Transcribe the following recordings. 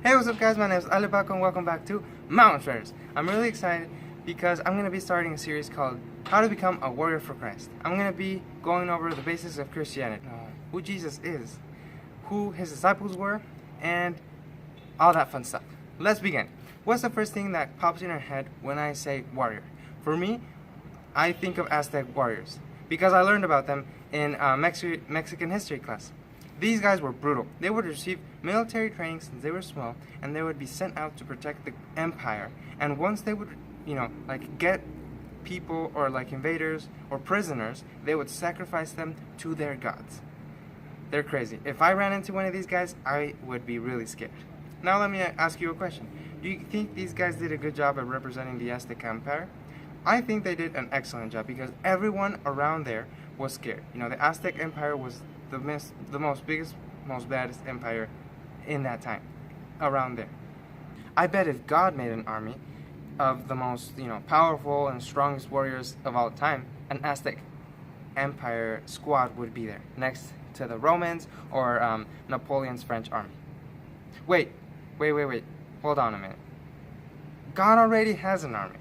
Hey, what's up guys, my name is Alibako and welcome back to Mountain Traders. I'm really excited because I'm going to be starting a series called How to Become a Warrior for Christ. I'm going to be going over the basics of Christianity, who Jesus is, who his disciples were, and all that fun stuff. Let's begin. What's the first thing that pops in your head when I say warrior? For me, I think of Aztec warriors because I learned about them in Mexican history class. These guys were brutal. They would receive military training since they were small, and they would be sent out to protect the empire. And once they would, get people or invaders or prisoners, they would sacrifice them to their gods. They're crazy. If I ran into one of these guys, I would be really scared. Now let me ask you a question. Do you think these guys did a good job at representing the Aztec Empire? I think they did an excellent job because everyone around there was scared. The Aztec Empire was the most baddest empire in that time, around there. I bet if God made an army of the most, powerful and strongest warriors of all time, an Aztec Empire squad would be there, next to the Romans or Napoleon's French army. Wait. Hold on a minute. God already has an army.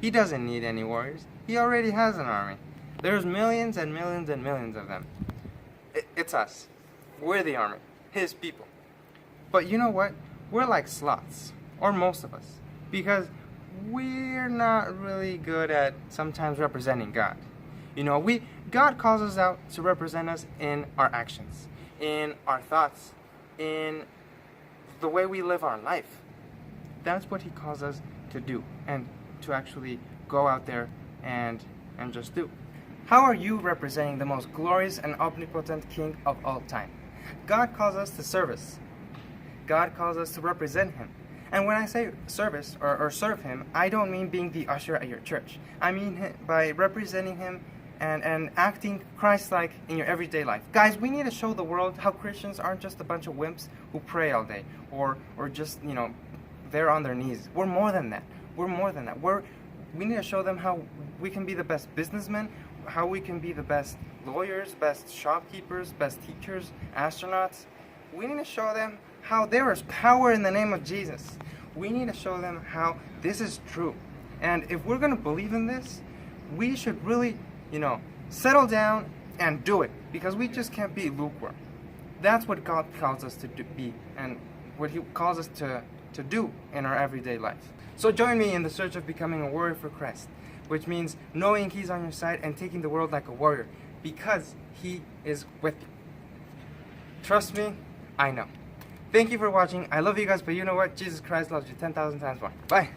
He doesn't need any warriors. He already has an army. There's millions and millions and millions of them. It's us. We're the army. His people. But you know what? We're like sloths. Or most of us. Because we're not really good at sometimes representing God. God calls us out to represent us in our actions. In our thoughts. In the way we live our life. That's what He calls us to do. And to actually go out there and just do. How are you representing the most glorious and omnipotent King of all time? God calls us to service. God calls us to represent Him. And when I say service or serve Him, I don't mean being the usher at your church. I mean by representing Him and acting Christ-like in your everyday life. Guys, we need to show the world how Christians aren't just a bunch of wimps who pray all day or just, they're on their knees. We're more than that. We're more than that. We need to show them how we can be the best businessmen, how we can be the best lawyers, best shopkeepers, best teachers, astronauts. We need to show them how there is power in the name of Jesus. We need to show them how this is true. And if we're going to believe in this, we should really, settle down and do it. Because we just can't be lukewarm. That's what God calls us to be and what He calls us to do in our everyday life. So join me in the search of becoming a warrior for Christ, which means knowing He's on your side and taking the world like a warrior, because He is with you. Trust me, I know. Thank you for watching. I love you guys, but you know what? Jesus Christ loves you 10,000 times more. Bye.